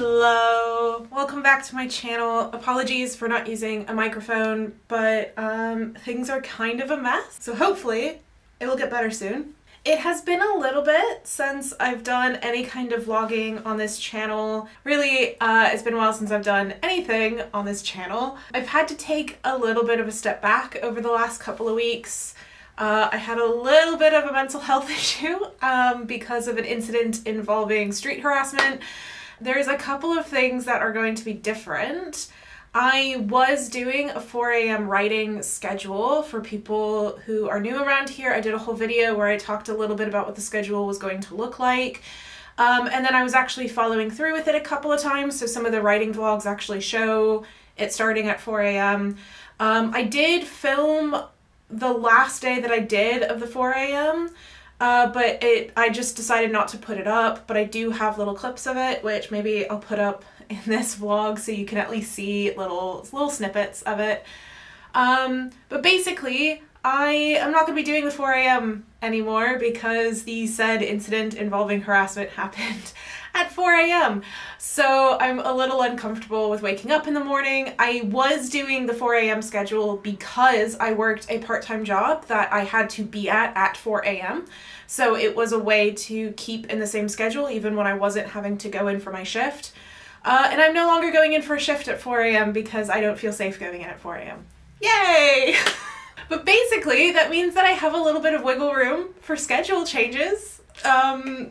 Hello! Welcome back to my channel. Apologies for not using a microphone, but things are kind of a mess, so hopefully it will get better soon. It has been a little bit since I've done any kind of vlogging on this channel. Really, it's been a while since I've done anything on this channel. I've had to take a little bit of a step back over the last couple of weeks. I had a little bit of a mental health issue because of an incident involving street harassment. There's a couple of things that are going to be different. I was doing a 4 a.m. writing schedule for people who are new around here. I did a whole video where I talked a little bit about what the schedule was going to look like. And then I was actually following through with it a couple of times, so some of the writing vlogs actually show it starting at 4 a.m. I did film the last day that I did of the 4 a.m. But I just decided not to put it up, but I do have little clips of it, which maybe I'll put up in this vlog so you can at least see little snippets of it. But basically, I am not going to be doing the 4 a.m. anymore because the said incident involving harassment happened at 4 a.m. So I'm a little uncomfortable with waking up in the morning. I was doing the 4 a.m. schedule because I worked a part-time job that I had to be at 4 a.m. So it was a way to keep in the same schedule even when I wasn't having to go in for my shift. And I'm no longer going in for a shift at 4 a.m. because I don't feel safe going in at 4 a.m. Yay! But basically, that means that I have a little bit of wiggle room for schedule changes.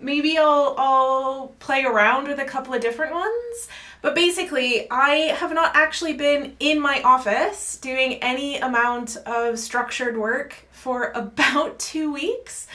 Maybe I'll play around with a couple of different ones. But basically, I have not actually been in my office doing any amount of structured work for about 2 weeks.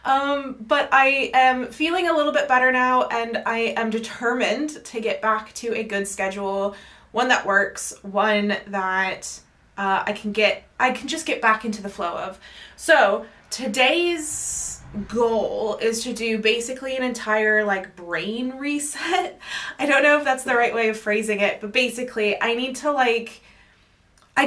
But I am feeling a little bit better now, and I am determined to get back to a good schedule, one that works, one that I can just get back into the flow of. So today's goal is to do basically an entire brain reset. I don't know if that's the right way of phrasing it, but basically I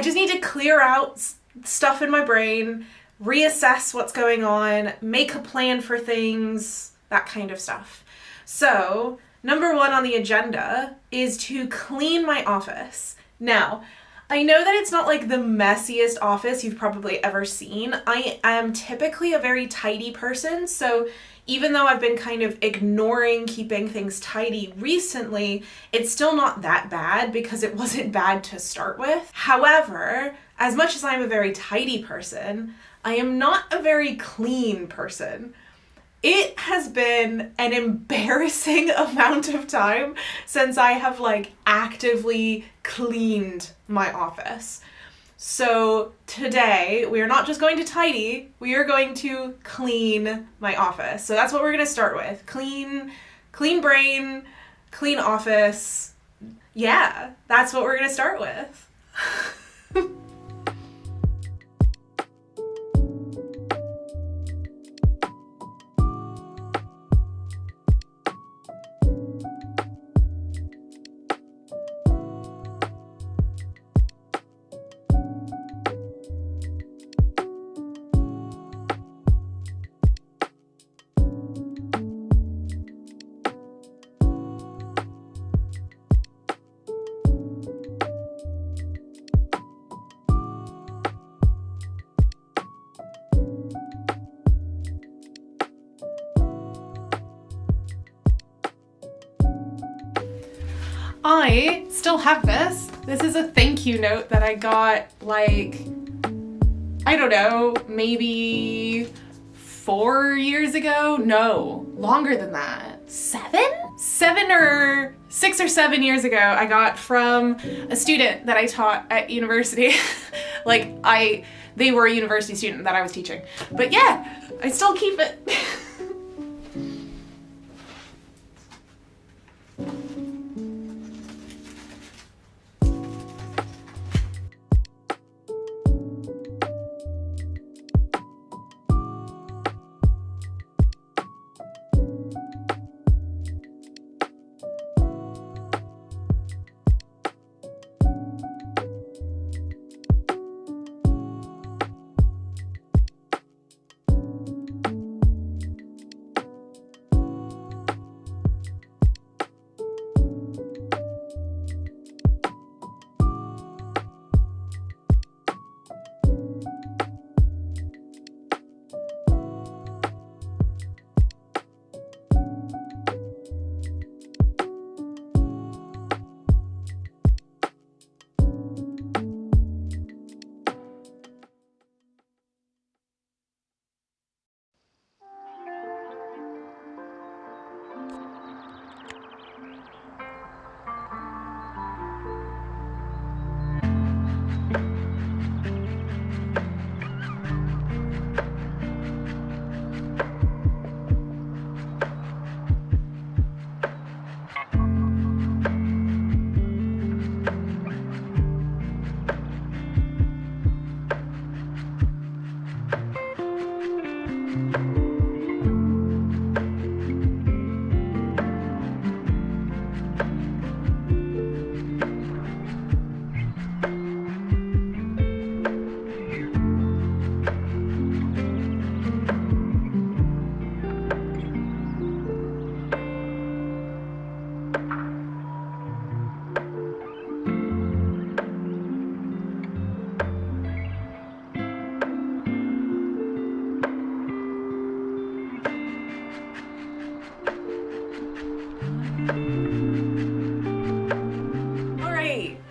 just need to clear out stuff in my brain, reassess what's going on, make a plan for things, that kind of stuff. So, number one on the agenda is to clean my office. Now, I know that it's not the messiest office you've probably ever seen. I am typically a very tidy person, so even though I've been kind of ignoring keeping things tidy recently, it's still not that bad because it wasn't bad to start with. However, as much as I'm a very tidy person, I am not a very clean person. It has been an embarrassing amount of time since I have actively cleaned my office. So today, we are not just going to tidy, we are going to clean my office. So that's what we're going to start with. Clean brain, clean office. Yeah, that's what we're going to start with. I still have this. This is a thank you note that I got I don't know, maybe 4 years ago? No, longer than that. 7 or 6 or 7 years ago, I got from a student that I taught at university. They were a university student that I was teaching. But yeah, I still keep it.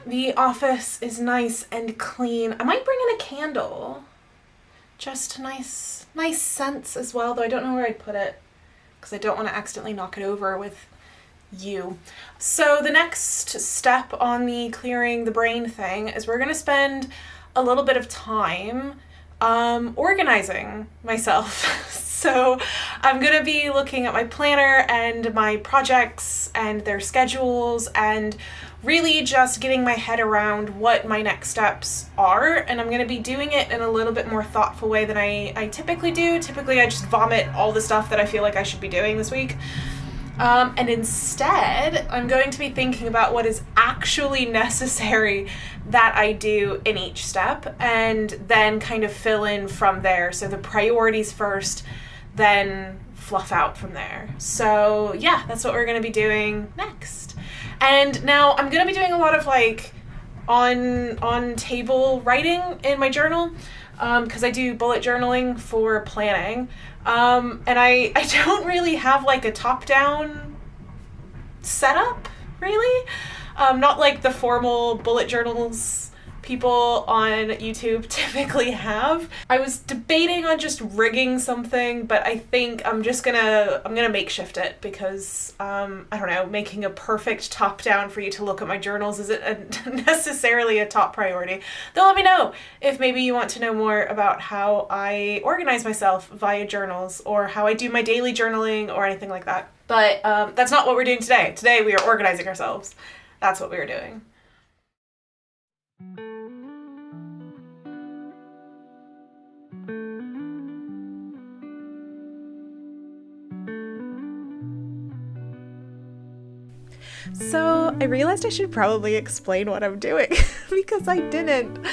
The office is nice and clean. I might bring in a candle. Just nice scents as well, though I don't know where I'd put it because I don't want to accidentally knock it over with you. So the next step on the clearing the brain thing is we're going to spend a little bit of time organizing myself. So I'm going to be looking at my planner and my projects and their schedules and really just getting my head around what my next steps are. And I'm going to be doing it in a little bit more thoughtful way than I typically do. Typically I just vomit all the stuff that I feel like I should be doing this week. And instead, I'm going to be thinking about what is actually necessary that I do in each step and then kind of fill in from there. So the priorities first, then fluff out from there. So yeah, that's what we're going to be doing next. And now I'm going to be doing a lot of like on table writing in my journal because I do bullet journaling for planning. And I don't really have like a top-down setup, really. Not like the formal bullet journals people on YouTube typically have. I was debating on just rigging something, but I think I'm gonna makeshift it because I don't know, making a perfect top down for you to look at my journals isn't necessarily a top priority. Though let me know if maybe you want to know more about how I organize myself via journals or how I do my daily journaling or anything like that. But that's not what we're doing today. Today we are organizing ourselves. That's what we were doing. So I realized I should probably explain what I'm doing because I didn't.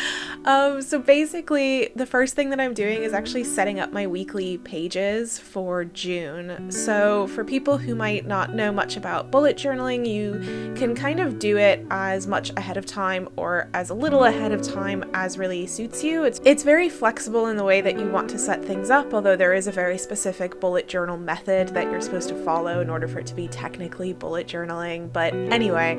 So basically, the first thing that I'm doing is actually setting up my weekly pages for June. So for people who might not know much about bullet journaling, you can kind of do it as much ahead of time or as a little ahead of time as really suits you. It's very flexible in the way that you want to set things up, although there is a very specific bullet journal method that you're supposed to follow in order for it to be technically bullet journaling. But anyway,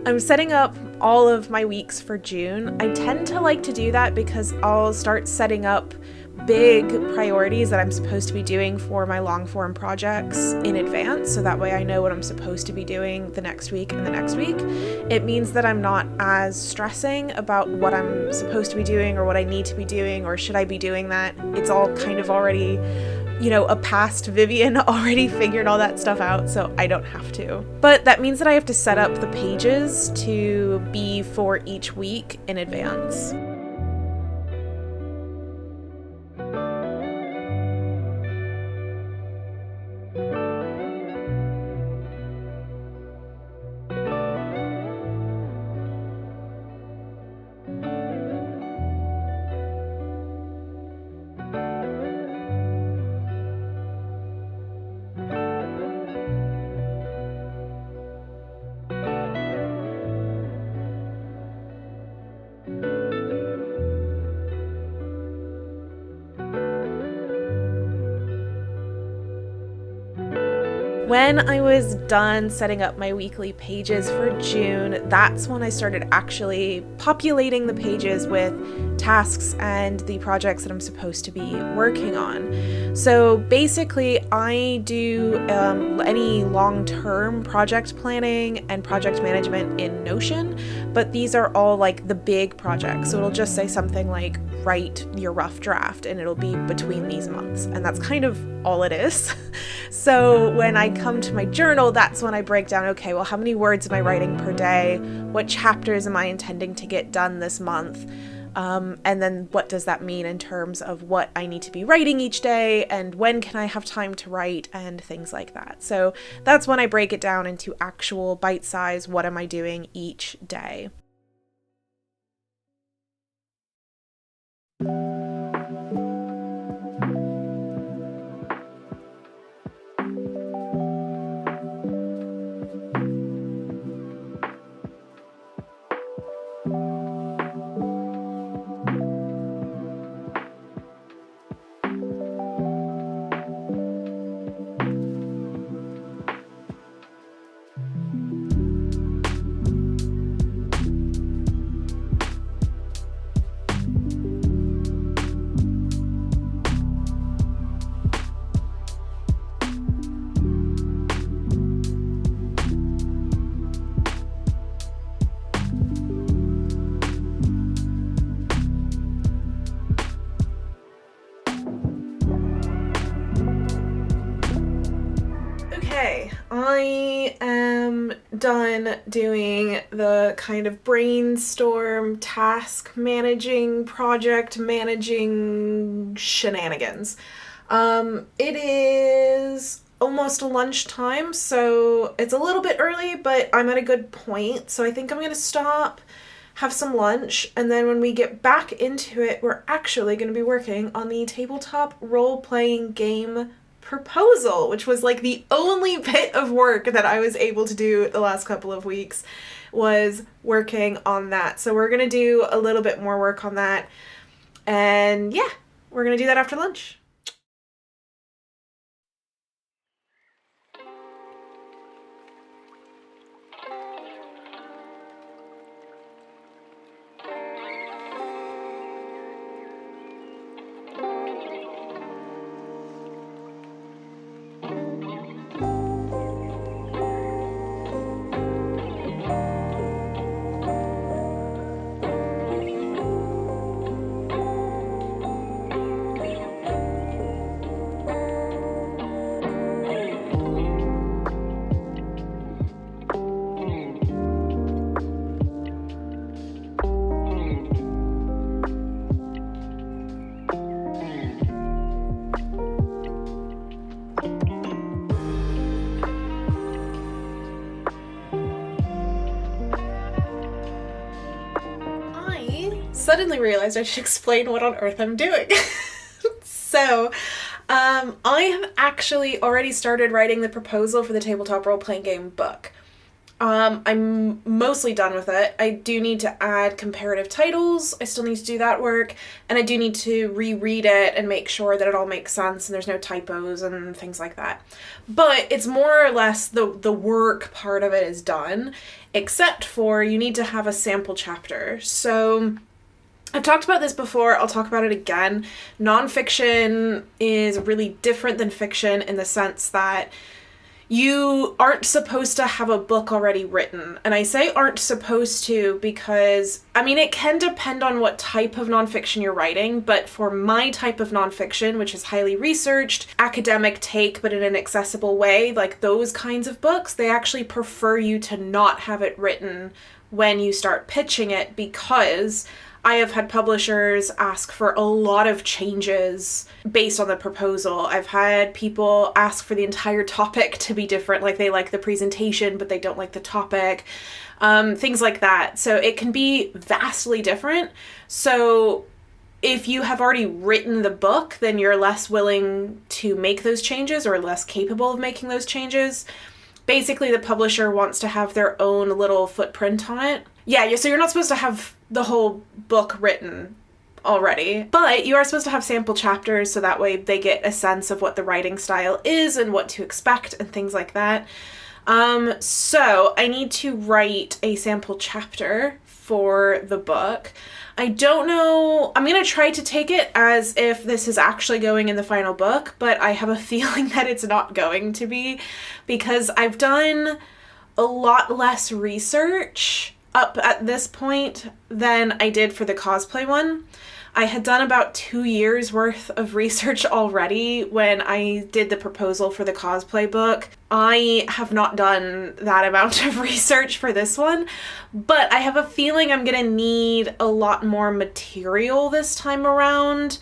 I'm setting up all of my weeks for June. I tend to like to do that because I'll start setting up big priorities that I'm supposed to be doing for my long form projects in advance, so that way I know what I'm supposed to be doing the next week and the next week. It means that I'm not as stressing about what I'm supposed to be doing or what I need to be doing or should I be doing that. It's all kind of already, a past Vivian already figured all that stuff out, so I don't have to. But that means that I have to set up the pages to be for each week in advance. When I was done setting up my weekly pages for June, that's when I started actually populating the pages with tasks and the projects that I'm supposed to be working on. So basically, I do any long-term project planning and project management in Notion, but these are all like the big projects. So it'll just say something like, write your rough draft, and it'll be between these months. And that's kind of all it is. So when I come to my journal, that's when I break down, okay, well, how many words am I writing per day? What chapters am I intending to get done this month? And then what does that mean in terms of what I need to be writing each day and when can I have time to write and things like that. So that's when I break it down into actual bite size, what am I doing each day. Okay, I am done doing the kind of brainstorm, task managing, project managing shenanigans. It is almost lunchtime, so it's a little bit early, but I'm at a good point, so I think I'm gonna stop, have some lunch, and then when we get back into it, we're actually gonna be working on the tabletop role-playing game proposal, which was like the only bit of work that I was able to do the last couple of weeks, was working on that. So we're gonna do a little bit more work on that, and yeah, we're gonna do that after lunch. Suddenly realized I should explain what on earth I'm doing. So, I have actually already started writing the proposal for the tabletop role-playing game book. I'm mostly done with it. I do need to add comparative titles. I still need to do that work, and I do need to reread it and make sure that it all makes sense and there's no typos and things like that. But it's more or less the work part of it is done, except for you need to have a sample chapter. So I've talked about this before, I'll talk about it again. Nonfiction is really different than fiction in the sense that you aren't supposed to have a book already written. And I say aren't supposed to because, I mean, it can depend on what type of nonfiction you're writing, but for my type of nonfiction, which is highly researched, academic take, but in an accessible way, like those kinds of books, they actually prefer you to not have it written when you start pitching it, because I have had publishers ask for a lot of changes based on the proposal. I've had people ask for the entire topic to be different, like they like the presentation, but they don't like the topic, things like that. So it can be vastly different. So if you have already written the book, then you're less willing to make those changes or less capable of making those changes. Basically, the publisher wants to have their own little footprint on it. Yeah, so you're not supposed to have the whole book written already, but you are supposed to have sample chapters so that way they get a sense of what the writing style is and what to expect and things like that. So I need to write a sample chapter for the book. I don't know, I'm going to try to take it as if this is actually going in the final book, but I have a feeling that it's not going to be, because I've done a lot less research up at this point than I did for the cosplay one. I had done about 2 years worth of research already when I did the proposal for the cosplay book. I have not done that amount of research for this one, but I have a feeling I'm gonna need a lot more material this time around.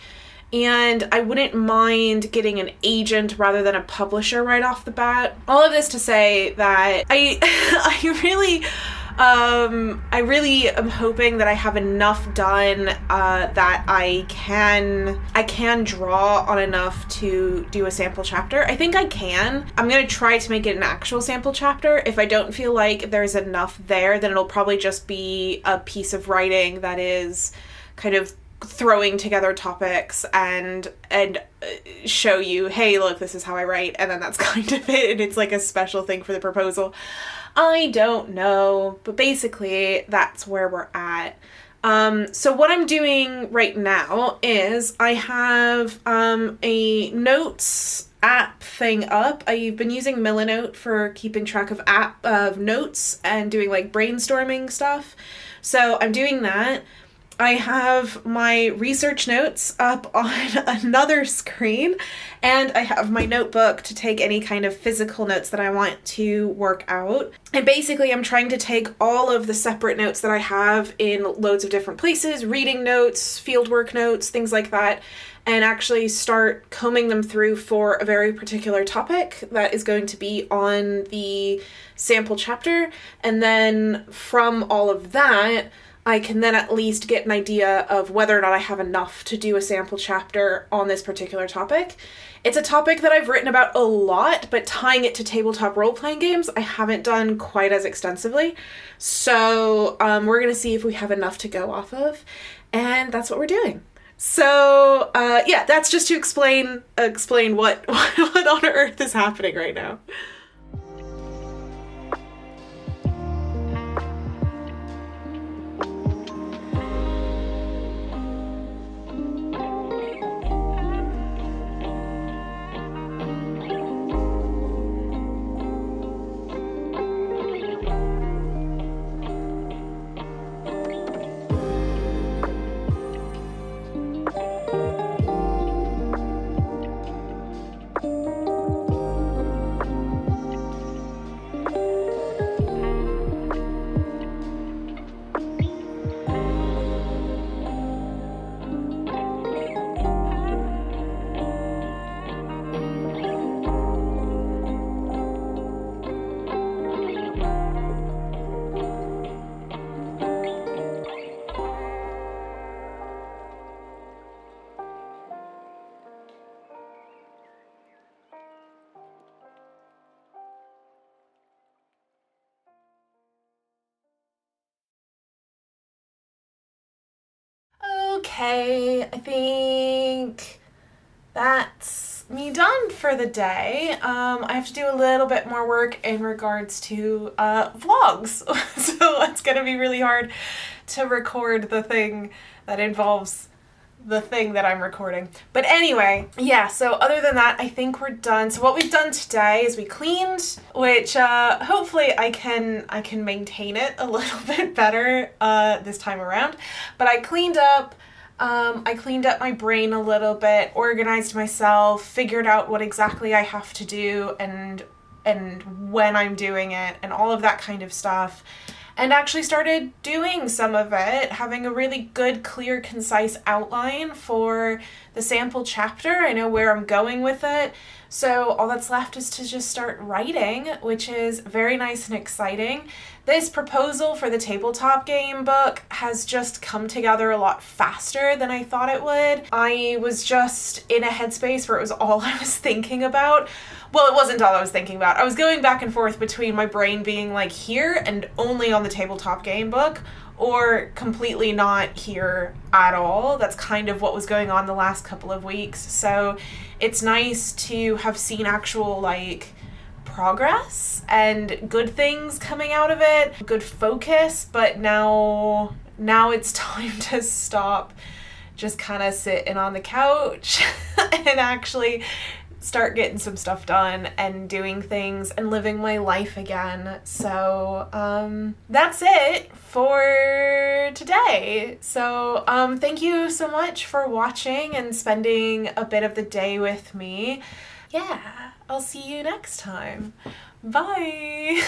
And I wouldn't mind getting an agent rather than a publisher right off the bat. All of this to say that I really am hoping that I have enough done that I can draw on enough to do a sample chapter. I think I can. I'm gonna try to make it an actual sample chapter. If I don't feel like there's enough there, then it'll probably just be a piece of writing that is kind of throwing together topics and show you, hey, look, this is how I write, and then that's kind of it, and it's like a special thing for the proposal. I don't know, but basically that's where we're at. So what I'm doing right now is I have a notes app thing up. I've been using Milanote for keeping track of notes and doing like brainstorming stuff. So I'm doing that. I have my research notes up on another screen, and I have my notebook to take any kind of physical notes that I want to work out. And basically I'm trying to take all of the separate notes that I have in loads of different places, reading notes, fieldwork notes, things like that, and actually start combing them through for a very particular topic that is going to be on the sample chapter. And then from all of that, I can then at least get an idea of whether or not I have enough to do a sample chapter on this particular topic. It's a topic that I've written about a lot, but tying it to tabletop role-playing games, I haven't done quite as extensively. So we're going to see if we have enough to go off of, and that's what we're doing. So yeah, that's just to explain what on earth is happening right now. Okay, I think that's me done for the day. I have to do a little bit more work in regards to vlogs, so it's gonna be really hard to record the thing that involves the thing that I'm recording. But anyway, yeah, so other than that, I think we're done. So what we've done today is we cleaned, which hopefully I can maintain it a little bit better this time around. But I cleaned up my brain a little bit, organized myself, figured out what exactly I have to do and when I'm doing it and all of that kind of stuff. And actually started doing some of it, having a really good, clear, concise outline for the sample chapter. I know where I'm going with it. So all that's left is to just start writing, which is very nice and exciting. This proposal for the tabletop game book has just come together a lot faster than I thought it would. I was just in a headspace where it was all I was thinking about. Well, it wasn't all I was thinking about. I was going back and forth between my brain being like here and only on the tabletop game book, or completely not here at all. That's kind of what was going on the last couple of weeks. So it's nice to have seen actual like progress and good things coming out of it, good focus, but now it's time to stop just kind of sitting on the couch and actually start getting some stuff done and doing things and living my life again. So that's it for today. So thank you so much for watching and spending a bit of the day with me. Yeah, I'll see you next time. Bye!